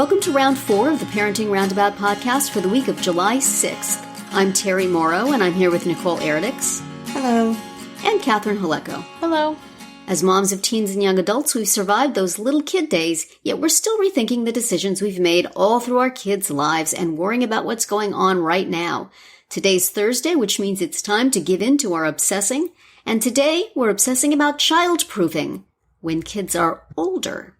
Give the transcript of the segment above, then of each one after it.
Welcome to round 4 of the Parenting Roundabout podcast for the week of July 6th. I'm Terry Morrow, and I'm here with Nicole Eridix. Hello. And Catherine Haleko. Hello. As moms of teens and young adults, we've survived those little kid days, yet we're still rethinking the decisions we've made all through our kids' lives and worrying about what's going on right now. Today's Thursday, which means it's time to give in to our obsessing. And today, we're obsessing about childproofing when kids are older.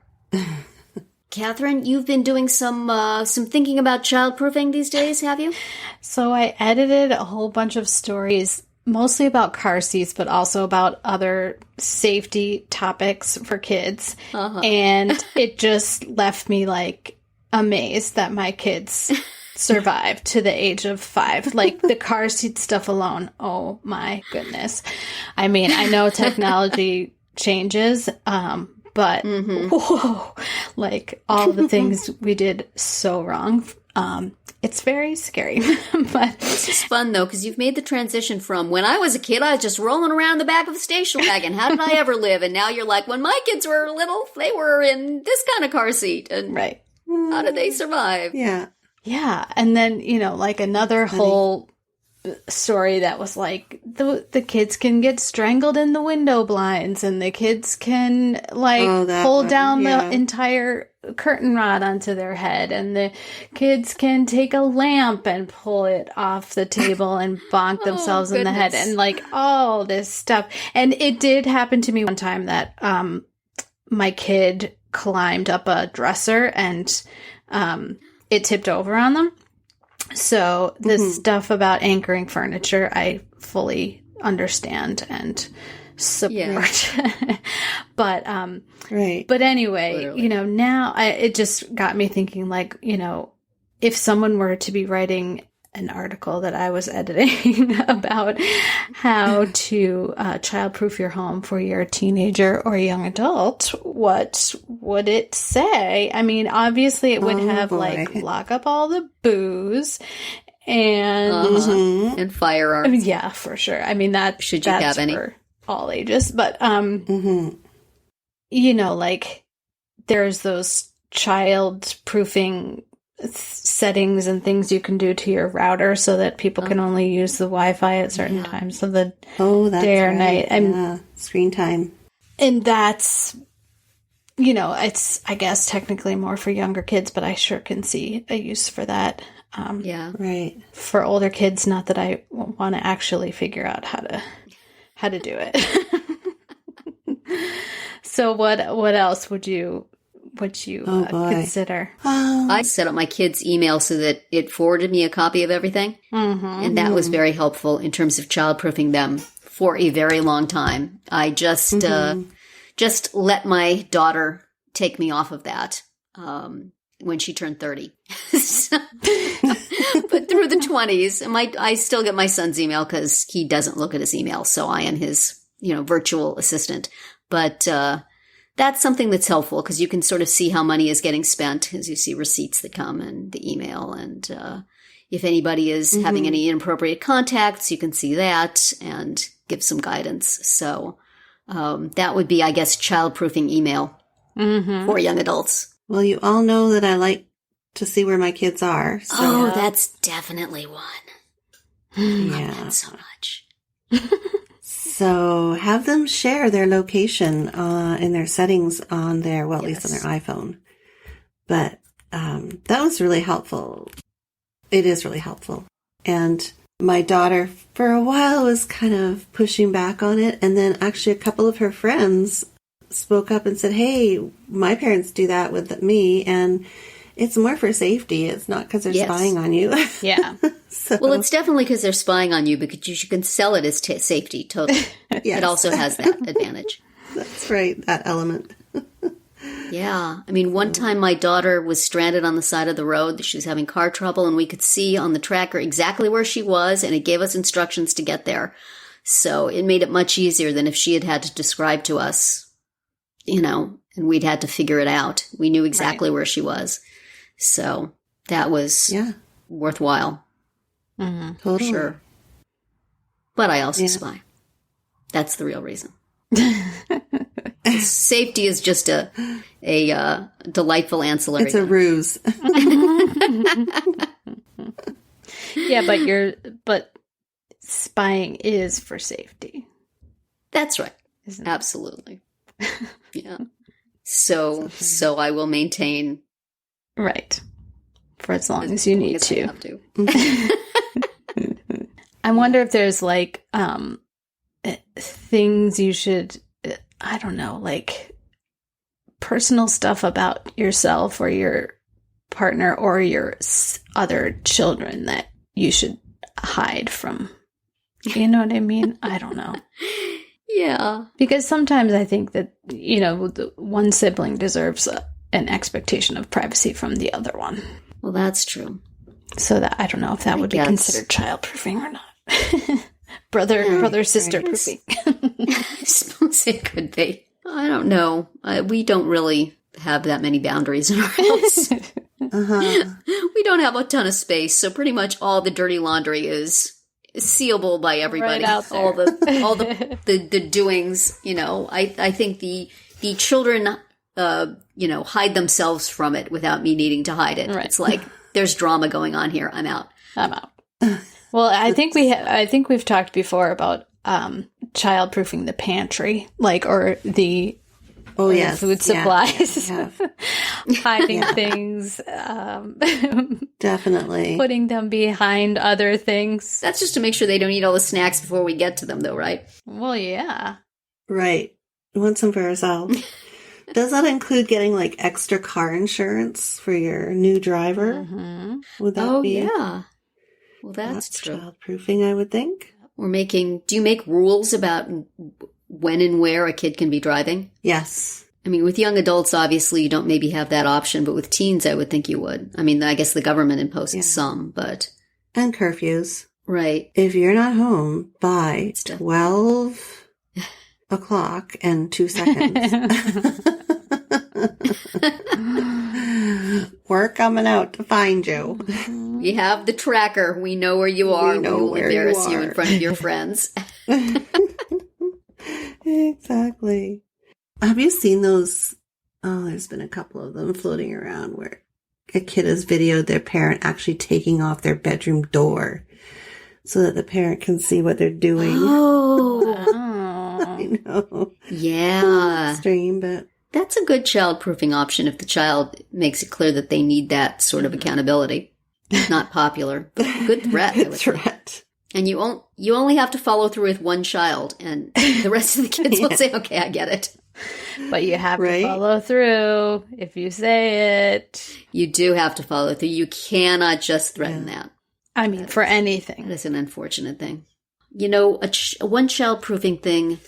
Catherine, you've been doing some thinking about childproofing these days, have you? So I edited a whole bunch of stories, mostly about car seats, but also about other safety topics for kids. And it just left me amazed that my kids survived to the age of 5. Like the car seat stuff alone. Oh my goodness. I mean, I know technology changes, but whoa, all the things we did so wrong. It's very scary. But this is fun, though, because you've made the transition from when I was a kid, I was just rolling around the back of the station wagon. How did I ever live? And now you're like, when my kids were little, they were in this kind of car seat. And right. How did they survive? Yeah. Yeah. And then, another whole story that was the kids can get strangled in the window blinds, and the kids can pull down the entire curtain rod onto their head, and the kids can take a lamp and pull it off the table and bonk themselves in the head, and all this stuff. And it did happen to me one time that my kid climbed up a dresser and it tipped over on them. So this stuff about anchoring furniture, I fully understand and support. Yeah. But, right. But anyway, Literally. Now it just got me thinking, if someone were to be writing an article that I was editing about how to childproof your home for your teenager or young adult, what would it say? I mean, obviously it would have lock up all the booze and and firearms. Yeah, for sure. I mean, that's have any for all ages, but there's those child-proofing settings and things you can do to your router so that people can only use the Wi-Fi at certain times of the day or night. Screen time. And that's, it's, I guess, technically more for younger kids, but I sure can see a use for that. Right. For older kids, not that I want to actually figure out how to do it. So what else would you consider? I set up my kids' email so that it forwarded me a copy of everything. And that was very helpful in terms of childproofing them for a very long time. I just let my daughter take me off of that when she turned 30. But through the 20s, I still get my son's email because he doesn't look at his email. So I am his, virtual assistant. But that's something that's helpful because you can sort of see how money is getting spent as you see receipts that come and the email. And if anybody is having any inappropriate contacts, you can see that and give some guidance. So that would be, I guess, childproofing email for young adults. Well, you all know that I like to see where my kids are. So. That's definitely one. Yeah. Love that so much. So have them share their location in their settings on their, at least on their iPhone. But that was really helpful. It is really helpful. And my daughter, for a while, was kind of pushing back on it. And then actually a couple of her friends spoke up and said, hey, my parents do that with me. And it's more for safety. It's not because they're spying on you. Yeah. Well, it's definitely because they're spying on you because you can sell it as safety. Totally. Yes. It also has that advantage. That's right. That element. Yeah. I mean, one time my daughter was stranded on the side of the road. She was having car trouble, and we could see on the tracker exactly where she was, and it gave us instructions to get there. So it made it much easier than if she had to describe to us, and we'd had to figure it out. We knew exactly where she was. So that was worthwhile. Totally. Sure. But I also spy. That's the real reason. Safety is just a delightful ancillary. It's a ruse. Yeah, but spying is for safety. That's right. Isn't it? Absolutely. Yeah. So I will maintain. Right. For as long as you need to. I have to. I wonder if there's like things you should, I don't know, like personal stuff about yourself or your partner or your other children that you should hide from. You know what I mean? I don't know. Yeah. Because sometimes I think that, the one sibling deserves an expectation of privacy from the other one. Well, that's true. So that I don't know if that would be considered childproofing or not. brother sister proofing. I suppose it could be. I don't know. We don't really have that many boundaries in our house. We don't have a ton of space, so pretty much all the dirty laundry is seeable by everybody. Right out there. all the doings. I think the children hide themselves from it without me needing to hide it. Right. It's like there's drama going on here. I'm out. Well, I think we've talked before about childproofing the pantry, or the food supplies, hiding things, definitely putting them behind other things. That's just to make sure they don't eat all the snacks before we get to them, though, right? Well, yeah, right. Once and for ourselves. Does that include getting extra car insurance for your new driver? Mm-hmm. Would that be? Yeah. Well, that's true. Childproofing, I would think. Do you make rules about when and where a kid can be driving? Yes. I mean, with young adults, obviously, you don't maybe have that option, but with teens, I would think you would. I mean, I guess the government imposes some, but... And curfews. Right. If you're not home by 12 o'clock and 2 seconds, we're coming out to find you. We have the tracker. We know where you are. We will embarrass you in front of your friends. Exactly. Have you seen those? Oh, there's been a couple of them floating around where a kid has videoed their parent actually taking off their bedroom door so that the parent can see what they're doing. Oh. I know. Yeah. Extreme, but... That's a good childproofing option if the child makes it clear that they need that sort of accountability. Not popular, but good threat. Good threat. And you only have to follow through with one child, and the rest of the kids will say, okay, I get it. But you have to follow through if you say it. You do have to follow through. You cannot just threaten that. I mean, for anything. That is an unfortunate thing. One childproofing thing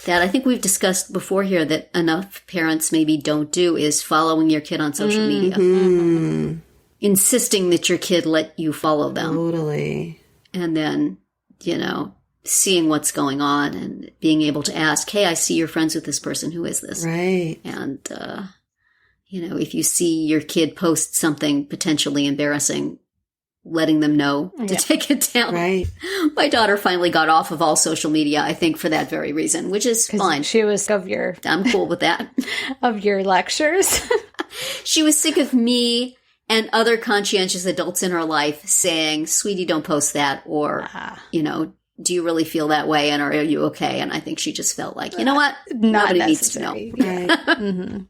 that I think we've discussed before here that enough parents maybe don't do is following your kid on social media. Mm-hmm. Insisting that your kid let you follow them. Totally. And then, seeing what's going on and being able to ask, hey, I see you're friends with this person. Who is this? Right. And, if you see your kid post something potentially embarrassing, letting them know to take it down. Right. My daughter finally got off of all social media, I think, for that very reason, which is fine. She was I'm cool with that. Of your lectures. She was sick of me and other conscientious adults in her life saying, sweetie, don't post that. Or, do you really feel that way? And are you okay? And I think she just felt like, you know what? Nobody needs to know. Right. Mm-hmm.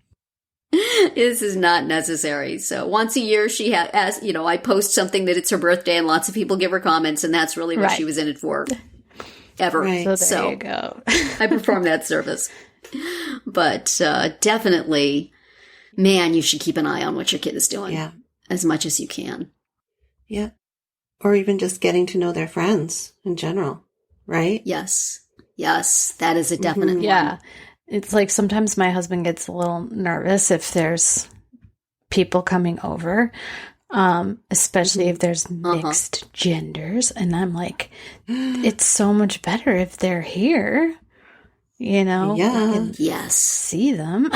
This is not necessary. So once a year, she has, I post something that it's her birthday and lots of people give her comments, and that's really what she was in it for. Ever. Right. So there you go. I perform that service. But definitely, man, you should keep an eye on what your kid is doing. Yeah. As much as you can. Yeah. Or even just getting to know their friends in general, right? Yes. Yes. That is a definite one. Yeah. It's like sometimes my husband gets a little nervous if there's people coming over, especially if there's mixed genders. And I'm like, it's so much better if they're here, Yeah. We can see them.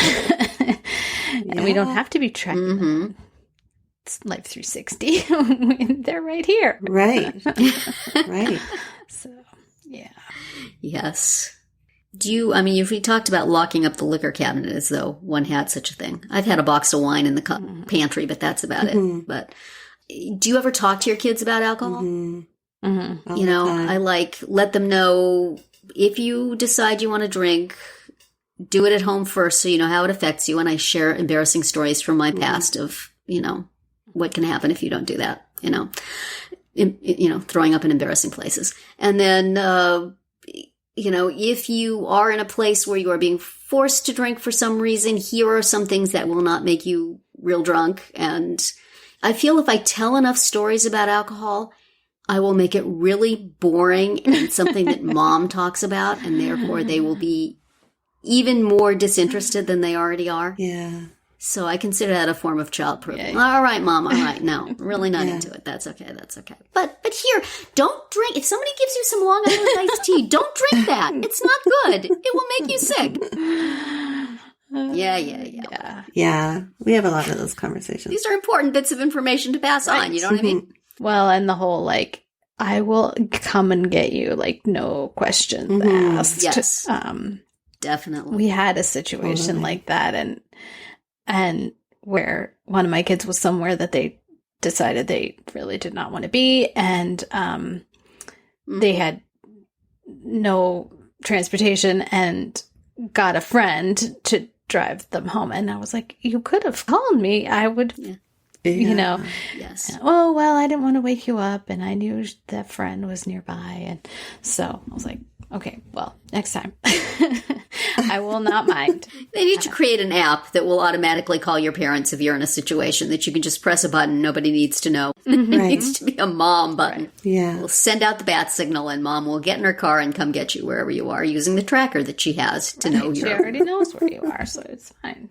And we don't have to be tracking them. It's Life 360. They're right here. Right. Right. So, yeah. Yes. if we talked about locking up the liquor cabinet as though one had such a thing. I've had a box of wine in the pantry, but that's about it. But do you ever talk to your kids about alcohol? I let them know, if you decide you want to drink, do it at home first so you know how it affects you. And I share embarrassing stories from my past of, what can happen if you don't do that, throwing up in embarrassing places. And then, if you are in a place where you are being forced to drink for some reason, here are some things that will not make you real drunk. And I feel if I tell enough stories about alcohol, I will make it really boring and something that mom talks about, and therefore they will be even more disinterested than they already are. Yeah. So I consider that a form of childproofing. Yeah. All right, Mom. All right. No, really not into it. That's okay. That's okay. But here, don't drink. If somebody gives you some Long Island iced tea, don't drink that. It's not good. It will make you sick. Yeah. We have a lot of those conversations. These are important bits of information to pass on. You know what I mean? Well, and the whole, I will come and get you, no questions asked. Yes. Definitely. We had a situation like that, and where one of my kids was somewhere that they decided they really did not want to be, and they had no transportation and got a friend to drive them home. And I was like, you could have called me. I would, Yes. Oh, well, I didn't want to wake you up, and I knew that friend was nearby. And so I was like, okay, well, next time. I will not mind. They need to create an app that will automatically call your parents if you're in a situation that you can just press a button. Nobody needs to know. It needs to be a mom button. Right. Yeah. We'll send out the bat signal, and mom will get in her car and come get you wherever you are using the tracker that she has to know you. She already knows where you are, so it's fine.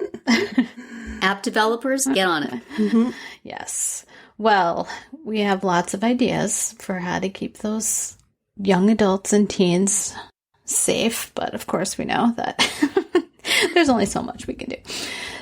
App developers, get on it. Yes. Well, we have lots of ideas for how to keep those young adults and teens safe, but of course we know that there's only so much we can do.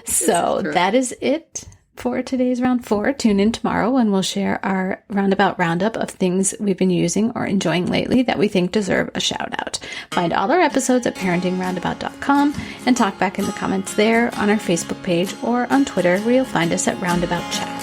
So that is it for today's Round 4. Tune in tomorrow when we'll share our roundup of things we've been using or enjoying lately that we think deserve a shout out. Find all our episodes at parentingroundabout.com and talk back in the comments there, on our Facebook page, or on Twitter, where you'll find us at Roundabout Chat.